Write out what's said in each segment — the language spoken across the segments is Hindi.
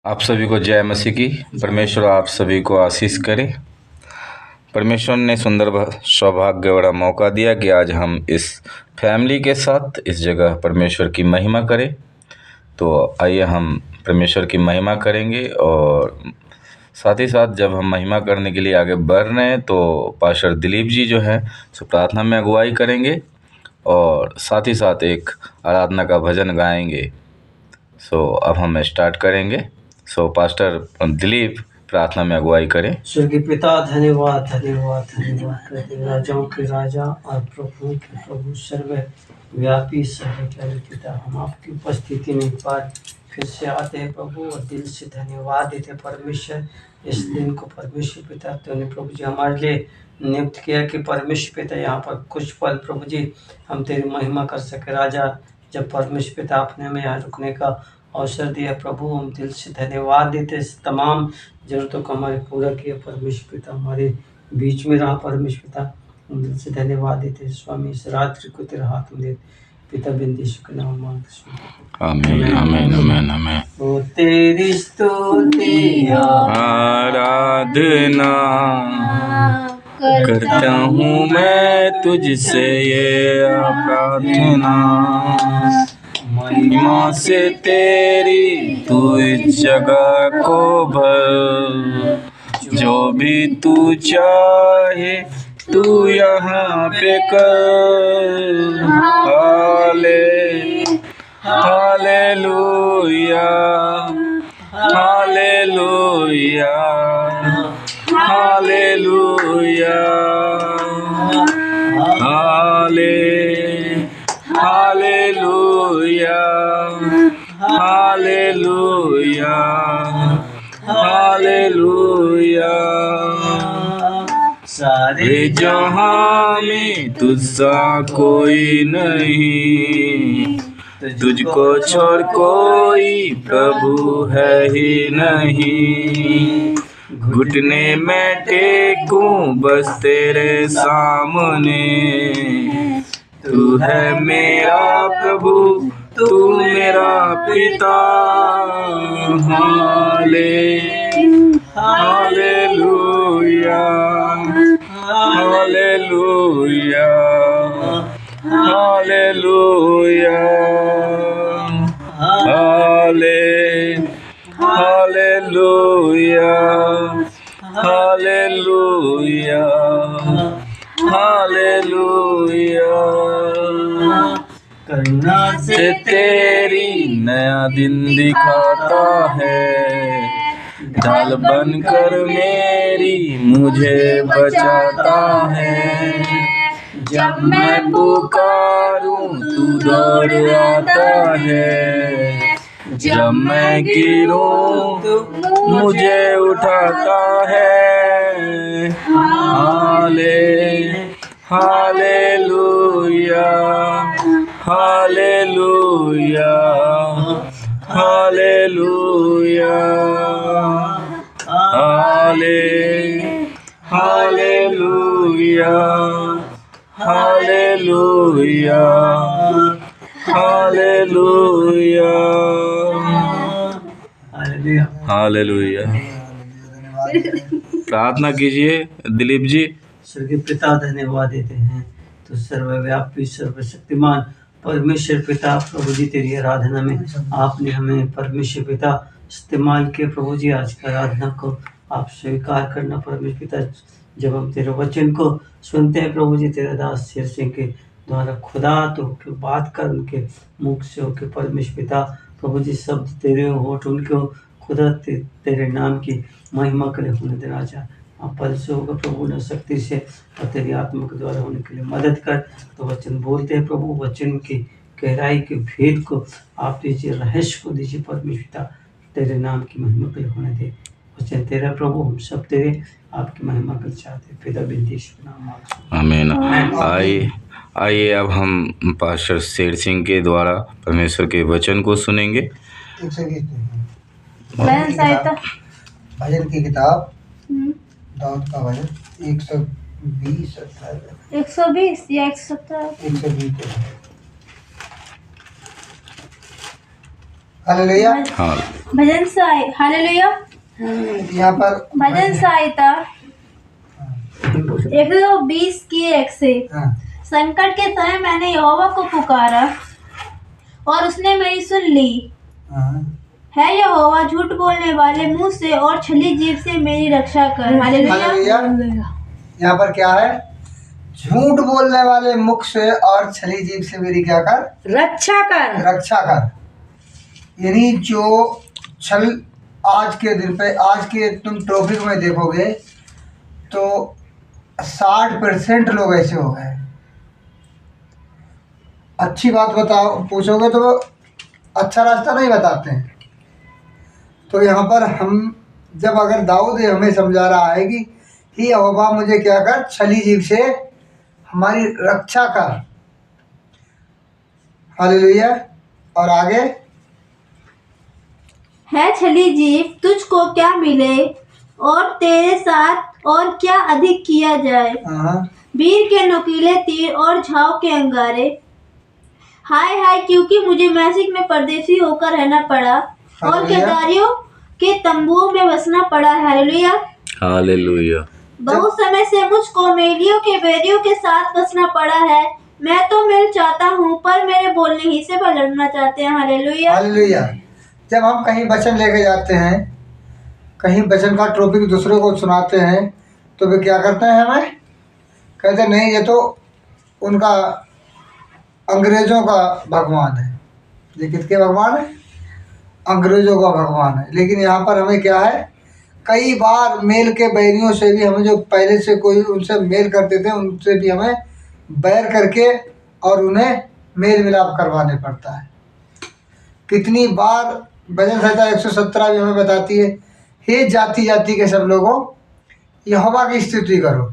आप सभी को जय मसीह की। परमेश्वर आप सभी को आशीष करे। परमेश्वर ने सुंदर सौभाग्य और मौका दिया कि आज हम इस फैमिली के साथ इस जगह परमेश्वर की महिमा करें। तो आइए हम परमेश्वर की महिमा करेंगे, और साथ ही साथ जब हम महिमा करने के लिए आगे बढ़ रहे हैं तो पास्टर दिलीप जी जो है सो प्रार्थना में अगुवाई करेंगे, और साथ ही साथ एक आराधना का भजन गाएंगे। सो अब हम स्टार्ट करेंगे। सो पास्टर दिलीप प्रार्थना में अगुवाई करें। स्वर्गीय पिता, धन्यवाद धन्यवाद धन्यवाद करते हैं राजाओं के राजा और प्रभु के प्रभु, सर्वव्यापी सर्वज्ञ पिता। हम आपकी उपस्थिति में एक बार फिर से आते हैं प्रभु, और दिल से धन्यवाद देते हैं परमेश्वर। इस दिन को परमेश्वर पिता तूने प्रभु जी हमारे लिए नियुक्त किया कि परमेश्वर पिता यहाँ पर कुछ पल प्रभु जी हम तेरी महिमा कर सके राजा। जब परमेश्वर पिता आपने हमें यहाँ रुकने का अवसर दिया प्रभु, हम दिल से धन्यवाद देते हैं। तमाम जरूरतों को हमारे पूरा किया परमेश्वर पिता, हमारे बीच में रहा परमेश्वर पिता, हम दिल से धन्यवाद देते हैं स्वामी। इस रात्रि को तेरे हाथ में दे पिता, बिंदीश के नाम मांगते। आमीन आमीन आमीन आमीन। ओ तेरी स्तुति आराधना करता हूँ मैं तुझसे ये प्रार्थना, महिमा से तेरी तू इस जगह को भर, जो भी तू चाहे तू यहाँ पे कर। Hallelujah hallelujah hallelujah hallelujah hallelujah hallelujah. सारे जहां में तुझसा कोई नहीं, तुझको छोड़ कोई प्रभु है ही नहीं। घुटने में टेकूं बस तेरे सामने, तू है मेरा प्रभु तू मेरा पिता। Hallelujah hallelujah hallelujah hallelujah hallelujah hallelujah. करुणा से तेरी नया दिन दिखाता है, ढाल बनकर मेरी मुझे बचाता है। जब मैं पुकारूं तू दौड़ आता है, जब मैं गिरूं तो मुझे उठाता है। Hallelujah hallelujah hallelujah hallelujah hallelujah hallelujah hallelujah. प्रार्थना कीजिए दिलीप जी। स्वर्गीय पिता, धन्यवाद देते हैं तो सर्वव्यापी सर्वशक्तिमान परमेश्वर पिता प्रभु जी, तेरी आराधना में आपने हमें परमेश्वर पिता इस्तेमाल किया प्रभु जी। आज का आराधना को आप स्वीकार करना परमेश्वर पिता। जब हम तेरे वचन को सुनते हैं प्रभु जी, तेरे दास शेर सिंह के द्वारा खुदा तो बात कर उनके मुख से होके परमेश्वर पिता प्रभु जी, शब्द तेरे होठ उनके खुदा तेरे नाम की महिमा के लिए होने दे राजा। पल से होगा प्रभु न शक्ति से और तेरी आत्मा के द्वारा होने के लिए मदद कर। तो वचन बोलते हैं प्रभु, वचन की गहराई के भेद को आप दीजिए, रहस्य को दीजिए परमेश्वर पिता, तेरे नाम की महिमा के लिए होने दे। वचन तेरा प्रभु, हम सब तेरे आपकी महिमा कर चाहते पिता, बिंदीश के नाम मांगते। आमीन। आइए अब हम पास्टर शेर सिंह के द्वारा परमेश्वर के वचन को सुनेंगे। भजन की किताब दाऊद का भजन 120 120 या 117 120। हालेलुया। हाँ भजन हालेलुया। यहाँ पर भजन सहायता 120 की 1 से। हाँ, संकट के समय मैंने यहोवा को पुकारा और उसने मेरी सुन ली। हाँ। है यहोवा झूठ बोलने वाले मुंह से और छली जीभ से मेरी रक्षा कर। हालेलुया। यहाँ पर क्या है? झूठ बोलने वाले मुख से और छली जीभ से मेरी क्या कर? रक्षा कर। रक्षा कर। यानी जो छल आज के दिन पे, आज के तुम टॉपिक में देखोगे तो 60% लोग ऐसे हो गए। अच्छी बात बताओ पूछोगे तो वो अच्छा रास्ता नहीं बताते हैं। तो यहाँ पर हम जब अगर दाऊद हमें समझा रहा है कि यहोवा मुझे क्या कर, छली जीभ से हमारी रक्षा कर। हालेलुया। और आगे है छली जीभ तुझको क्या मिले और तेरे साथ और क्या अधिक किया जाए। हाँ, वीर के नुकीले तीर और झाव के अंगारे। हाय हाय क्योंकि मुझे मैसिक में परदेसी होकर रहना पड़ा और हालेलुया। केदारियों के तंबुओं में बसना पड़ा। हालेलुया। हालेलुया। बहुत समय से मुझको मेलियों के बैरियों के साथ बसना पड़ा है। मैं तो मिल चाहता हूँ पर मेरे बोलने ही से लड़ना चाहते हैं। हालेलुया। हालेलुया। जब हम कहीं वचन लेके जाते हैं, कहीं वचन का टॉपिक दूसरे को सुनाते हैं, तो वे क्या करते हैं? हमें कहते नहीं, ये तो उनका अंग्रेजों का भगवान है। ये किसके भगवान है? अंग्रेजों का भगवान है। लेकिन यहाँ पर हमें क्या है, कई बार मेल के बैरियों से भी हमें, जो पहले से कोई उनसे मेल करते थे, उनसे भी हमें बैर करके और उन्हें मेल मिलाप करवाने पड़ता है। कितनी बार भजन संहिता 117 भी हमें बताती है, हे जाति जाति के सब लोगों यहोवा की स्तुति करो,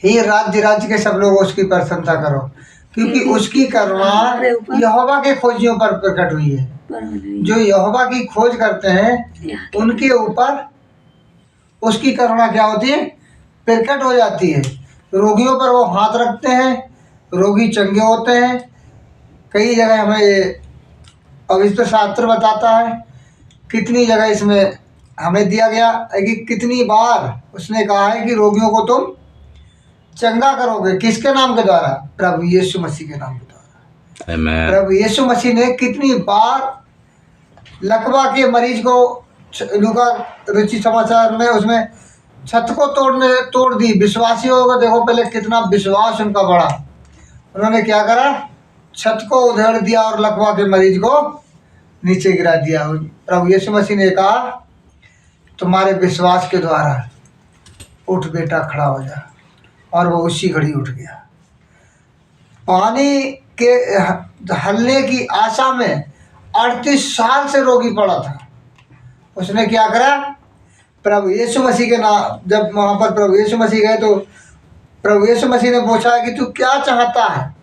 हे राज्य राज्य के सब लोगों उसकी प्रशंसा करो, क्योंकि उसकी करुणा यहोवा के खोजियों पर प्रकट हुई है। जो यहोवा की खोज करते हैं उनके ऊपर उसकी करुणा क्या होती है? प्रकट हो जाती है। रोगियों पर वो हाथ रखते हैं, रोगी चंगे होते हैं। कई जगह हमें पवित्र शास्त्र बताता है, कितनी जगह इसमें हमें दिया गया है कि कितनी बार उसने कहा है कि रोगियों को तुम चंगा करोगे। किसके नाम के द्वारा? प्रभु यीशु मसीह के नाम के द्वारा। आमीन। प्रभु यीशु मसीह ने कितनी बार लकवा के मरीज को, लूका रुचि समाचार में उसमें छत को तोड़ दी। विश्वासियों को देखो पहले कितना विश्वास उनका बढ़ा। उन्होंने क्या करा? छत को उधेड़ दिया और लकवा के मरीज को नीचे गिरा दिया। प्रभु यीशु मसीह ने कहा तुम्हारे विश्वास के द्वारा उठ बेटा, खड़ा हो जा। और वो उसी घड़ी उठ गया। पानी के हलने की आशा में 38 साल से रोगी पड़ा था। उसने क्या करा? प्रभु यीशु मसीह के नाम, जब वहाँ पर प्रभु यीशु मसीह गए तो प्रभु यीशु मसीह ने पूछा कि तू क्या चाहता है।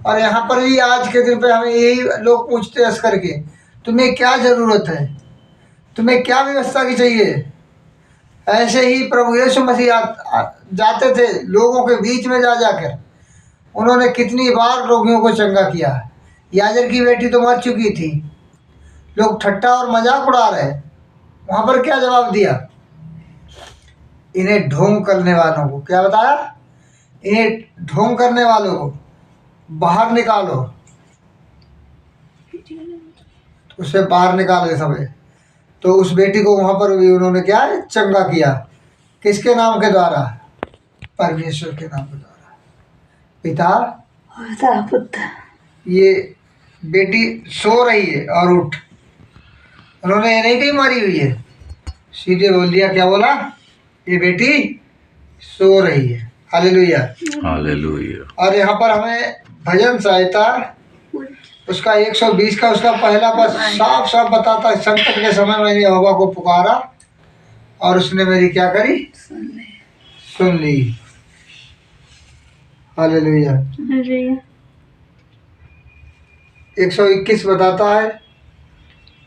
और यहाँ पर भी आज के दिन पे हमें यही लोग पूछते हैं करके, तुम्हें क्या ज़रूरत है, तुम्हें क्या व्यवस्था की चाहिए। ऐसे ही प्रभु यीशु मसीह जाते थे लोगों के बीच में, जा जाकर उन्होंने कितनी बार रोगियों को चंगा किया। याजर की बेटी तो मर चुकी थी, लोग ठट्टा और मजाक उड़ा रहे। वहाँ पर क्या जवाब दिया? इन्हें ढोंग करने वालों को, क्या बताया? इन्हें ढोंग करने वालों को बाहर निकालो। उसे बाहर निकाले सबे। तो उस बेटी को वहाँ पर भी उन्होंने क्या है? चंगा किया। किसके नाम के द्वारा? परमेश्वर के नाम के द्वारा। पिता पुत्र। ये बेटी सो रही है और उठ। उन्होंने ये नहीं कहीं मारी हुई है, सीधे बोल दिया। क्या बोला? ये बेटी सो रही है। हालेलुया। हालेलुया। और यहाँ पर हमें भजन संहिता उसका 120 का उसका पहला पद साफ साफ बताता है, संकट के समय मैंने यहोवा को पुकारा और उसने मेरी क्या करी? सुन ली। हालेलुया। 121 बताता है,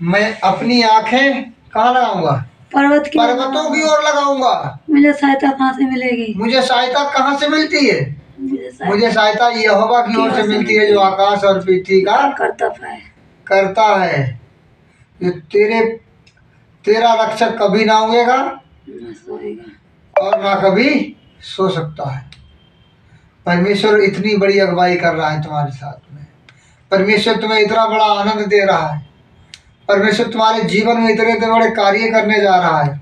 मैं अपनी आंखें कहाँ लगाऊंगा? पर्वतों की ओर लगाऊंगा। मुझे सहायता कहाँ से मिलेगी? मुझे सहायता कहाँ से मिलती है? मुझे सहायता यहोवा की ओर से मिलती है, जो आकाश और पृथ्वी का करता है, ये तेरा रक्षक कभी ना उएगा न सोएगा। और ना कभी सो सकता है। परमेश्वर इतनी बड़ी अगुवाई कर रहा है तुम्हारे साथ में। परमेश्वर तुम्हें इतना बड़ा आनंद दे रहा है। परमेश्वर तुम्हारे जीवन में इतने इतने बड़े कार्य करने जा रहा है।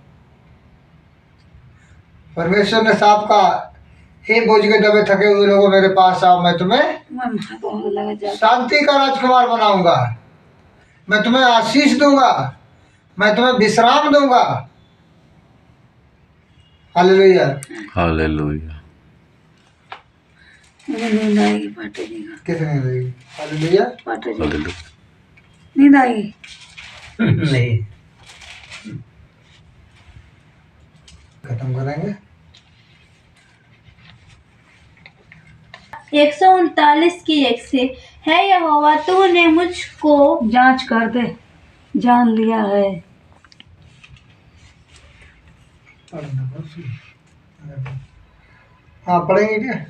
परमेश्वर ने साफ कहा, हे बोझ के दबे थके हुए लोगों मेरे पास आओ, मैं तुम्हें मैं बहुत लगा जा शांति का राजकुमार बनाऊंगा, मैं तुम्हें आशीष दूंगा, मैं तुम्हें विश्राम दूंगा। हालेलुया। हालेलुया। मुझे नींद आएगी पाटे जी का। कितनी देगी? हालेलुया। पाटे जी हालेलुया। नींद आएगी। नहीं, खत्म करेंगे। 139 की 1 से। है यहोवा, तूने मुझको जांच कर दे, जान लिया है। हाँ पढ़ेंगे क्या?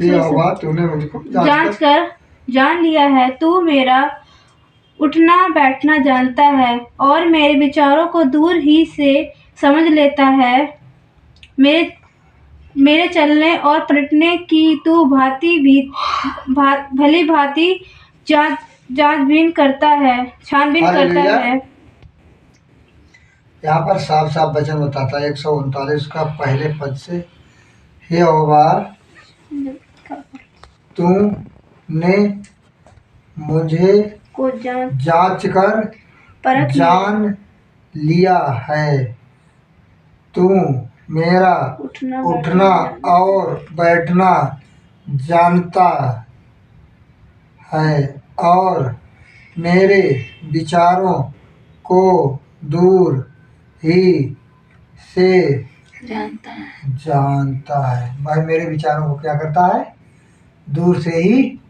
ये होगा तूने मुझको जांच कर जान लिया है। तू मेरा उठना बैठना जानता है और मेरे विचारों को दूर ही से समझ लेता है। मेरे चलने और पलटने की तू भली भांति छानबीन करता है। हालेलुया। यहाँ पर साफ साफ वचन बताता है 139 का पहले पद से, हे यहोवा तूने मुझे को जांच कर परख जान लिया है। तू मेरा उठना और बैठना जानता है और मेरे विचारों को दूर ही से जानता है। भाई मेरे विचारों को क्या करता है? दूर से ही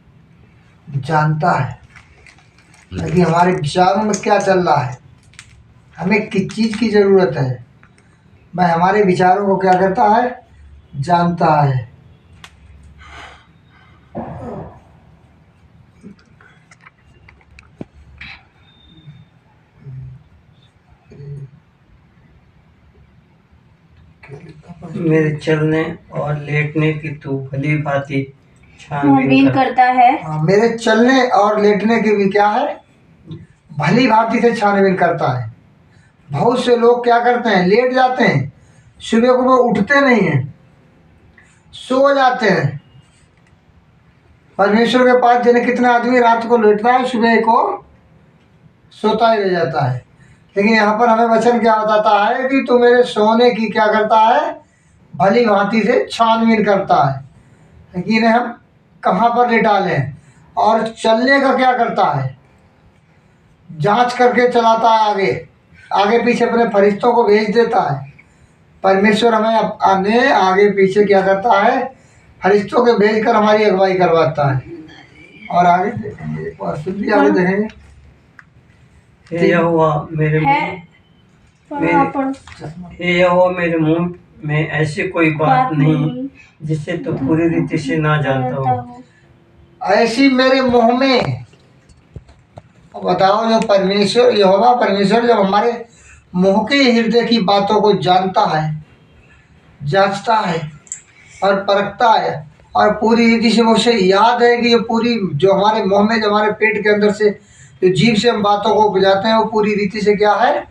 जानता है। लेकिन हमारे विचारों में क्या चल रहा है, हमें किस चीज़ की ज़रूरत है, भाई हमारे विचारों को क्या करता है? जानता है। मेरे चलने और लेटने की तू भली भांति छानबीन छानबीन कर। करता है। हाँ, मेरे चलने और लेटने की भी क्या है? भली भांति से छानबीन करता है। बहुत से लोग क्या करते हैं? लेट जाते हैं, सुबह को वो उठते नहीं हैं, सो जाते हैं। परमेश्वर के पास जाने कितना आदमी रात को लेटता है, सुबह को सोता ही रह जाता है। लेकिन यहाँ पर हमें वचन क्या बताता है कि तू मेरे सोने की क्या करता है? भली भांति से छानबीन करता है। लेकिन हम कहाँ पर लेटा लें? और चलने का क्या करता है? जांच करके चलाता है, आगे आगे पीछे अपने फरिश्तों को भेज देता है। परमेश्वर हमें आगे पीछे क्या करता है? फरिश्तों को भेजकर हमारी अगुवाई करवाता है। और आगे देखेंगे, एक बार फिर भी आगे देखेंगे। हे यहोवा मेरे मुंह में ऐसी कोई बात नहीं जिसे तू पूरी रीति से ना जानता हो। ऐसी मेरे मुंह में बताओ, जो परमेश्वर यहोवा परमेश्वर जब हमारे मुंह के हृदय की बातों को जानता है, जांचता है और परखता है और पूरी रीति से उसे याद है कि ये पूरी जो हमारे मुंह में, जो हमारे पेट के अंदर से जो जीभ से हम बातों को बुझाते हैं, वो पूरी रीति से क्या है?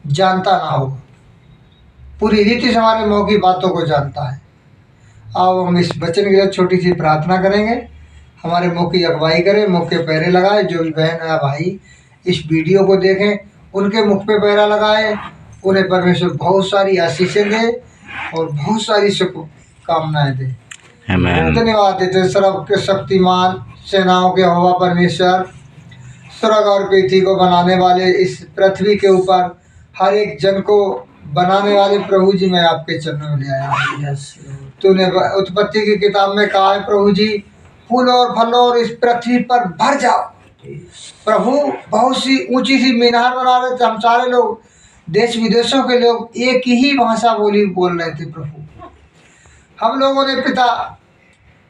जानता ना हो। पूरी रीति से हमारे मुंह की बातों को जानता है। अब हम इस वचन के लिए छोटी सी प्रार्थना करेंगे। हमारे मुंह की अगुवाई करें, मुंह के पैरे लगाए। जो भी बहन है भाई इस वीडियो को देखें, उनके मुख पे पैरा लगाए, उन्हें परमेश्वर बहुत सारी आशीषें दे और बहुत सारी शुभकामनाएं दे। धन्यवाद देते सर्व के शक्तिमान सेनाओं के यहोवा परमेश्वर, स्वर्ग और पृथ्वी को बनाने वाले, इस पृथ्वी के ऊपर हर एक जन को बनाने वाले प्रभु जी, मैं आपके चरणों में ले आया। तूने उत्पत्ति की किताब में कहा है प्रभु जी, फूलों और फलों और इस पृथ्वी पर भर जाओ। प्रभु बहुत सी ऊंची सी मीनार बना रहे थे, हम सारे लोग देश विदेशों के लोग एक ही भाषा बोल रहे थे। प्रभु हम लोगों ने पिता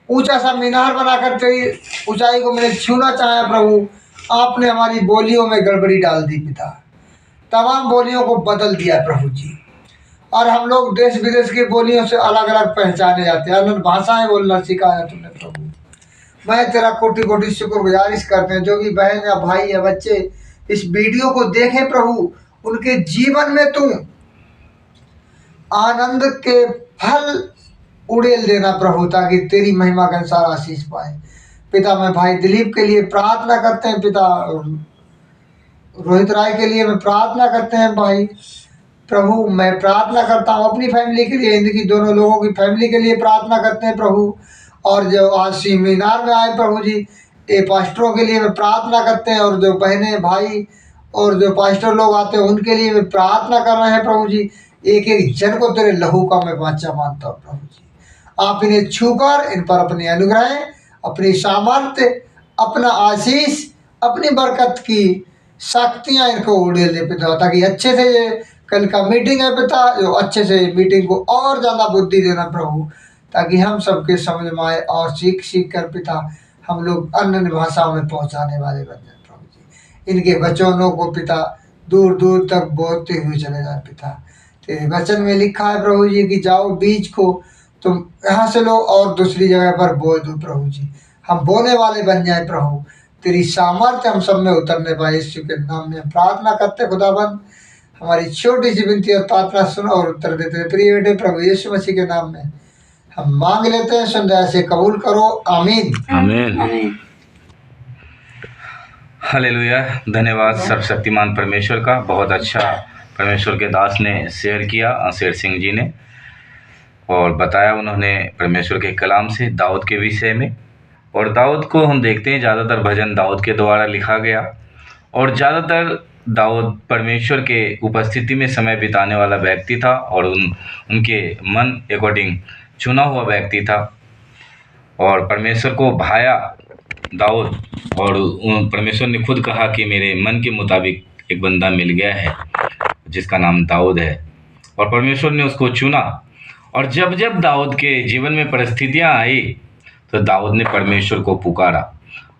ऊंचा सा मीनार बनाकर तेरी ऊंचाई को मैंने छूना चाहा प्रभु, आपने हमारी बोलियों में गड़बड़ी डाल दी पिता, तमाम बोलियों को बदल दिया प्रभु जी। और हम लोग देश विदेश की बोलियों से अलग अलग पहचाने जाते हैं, अलग भाषाएं बोलना सिखाया तुमने प्रभु। मैं तेरा कोटि कोटि शुक्रगुजारिश करते हैं जो भी बहन या भाई या बच्चे इस वीडियो को देखें प्रभु, उनके जीवन में तुम आनंद के फल उड़ेल देना प्रभु, ताकि तेरी महिमा के अनुसार आशीष पाए। पिता मैं भाई दिलीप के लिए प्रार्थना करते हैं, पिता रोहित राय के लिए मैं प्रार्थना करते हैं भाई प्रभु। मैं प्रार्थना करता हूँ अपनी फैमिली के लिए, इनकी दोनों लोगों की फैमिली के लिए प्रार्थना करते हैं प्रभु। और जो आज सेमिनार में आए प्रभु जी, ये पास्टरों के लिए मैं प्रार्थना करते हैं, और जो बहनें भाई और जो पास्टर लोग आते हैं उनके लिए मैं प्रार्थना कर रहे हैं प्रभु जी। एक एक जन को तेरे लहू का मैं वाचा मानता हूँ प्रभु जी। आप इन्हें छूकर इन पर अपने अनुग्रह, अपनी सामर्थ्य, अपना आशीष, अपनी बरकत की शक्तियाँ इनको उड़ेल दे पिता, ताकि अच्छे से ये कल का मीटिंग है पिता, जो अच्छे से मीटिंग को और ज़्यादा बुद्धि देना प्रभु, ताकि हम सबके समझ में आए और सीख सीख कर पिता हम लोग अन्य भाषाओं में पहुंचाने वाले बन जाए प्रभु जी। इनके वचनों को पिता दूर दूर तक बोलते हुए चले जाए पिता। तेरे वचन में लिखा है प्रभु जी कि जाओ बीज को तुम यहाँ से लो और दूसरी जगह पर बोल दो प्रभु जी। हम बोने वाले बन जाए प्रभु, तेरी सामर्थ्य हम सब में उतरने पाए। यीशु के नाम में प्रार्थना करते खुदाबंद, हमारी छोटी सी विनती और प्रार्थना सुनो और उत्तर देते प्रिय बेटे प्रभु यीशु मसीह के नाम में हम मांग लेते हैं, सुन दया से कबूल करो, आमीन आमीन। आमीन। हालेलुया। धन्यवाद सर्वशक्तिमान परमेश्वर का। बहुत अच्छा परमेश्वर के दास ने शेयर किया, शेर सिंह जी ने, और बताया उन्होंने परमेश्वर के कलाम से दाऊद के विषय में। और दाऊद को हम देखते हैं ज़्यादातर भजन दाऊद के द्वारा लिखा गया, और ज़्यादातर दाऊद परमेश्वर के उपस्थिति में समय बिताने वाला व्यक्ति था, और उनके मन अकॉर्डिंग चुना हुआ व्यक्ति था, और परमेश्वर को भाया दाऊद। और परमेश्वर ने खुद कहा कि मेरे मन के मुताबिक एक बंदा मिल गया है जिसका नाम दाऊद है, और परमेश्वर ने उसको चुना। और जब जब दाऊद के जीवन में परिस्थितियां आई तो दाऊद ने परमेश्वर को पुकारा,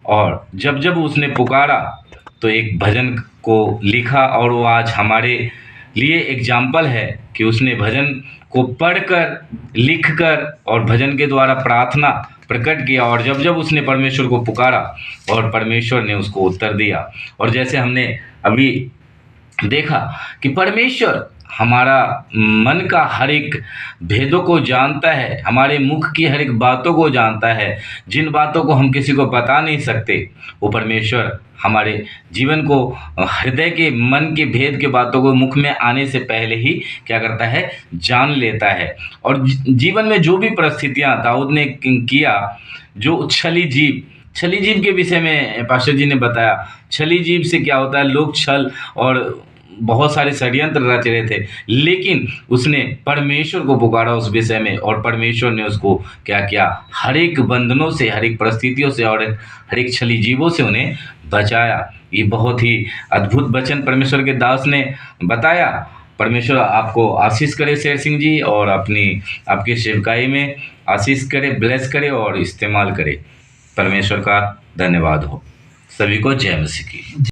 और जब जब उसने पुकारा तो एक भजन को लिखा, और वो आज हमारे लिए एग्जाम्पल है कि उसने भजन को पढ़कर, लिखकर और भजन के द्वारा प्रार्थना प्रकट किया। और जब जब उसने परमेश्वर को पुकारा और परमेश्वर ने उसको उत्तर दिया। और जैसे हमने अभी देखा कि परमेश्वर हमारा मन का हर एक भेदों को जानता है, हमारे मुख की हर एक बातों को जानता है, जिन बातों को हम किसी को बता नहीं सकते, वो परमेश्वर हमारे जीवन को, हृदय के मन के भेद के बातों को मुख में आने से पहले ही क्या करता है, जान लेता है। और जीवन में जो भी परिस्थितियां दाऊद ने किया, जो छली जीव के विषय में पास्टर जी ने बताया। छली जीव से क्या होता है, लोग छल और बहुत सारे षड्यंत्र रच रहे थे, लेकिन उसने परमेश्वर को पुकारा उस विषय में, और परमेश्वर ने उसको क्या किया, हर एक बंधनों से, हर एक परिस्थितियों से और हर एक छली जीवों से उन्हें बचाया। ये बहुत ही अद्भुत वचन परमेश्वर के दास ने बताया। परमेश्वर आपको आशीष करे शेर सिंह जी, और आपकी सेवकाई में आशीष करे, ब्लेस करे और इस्तेमाल करे। परमेश्वर का धन्यवाद हो। सभी को जय मसीह की।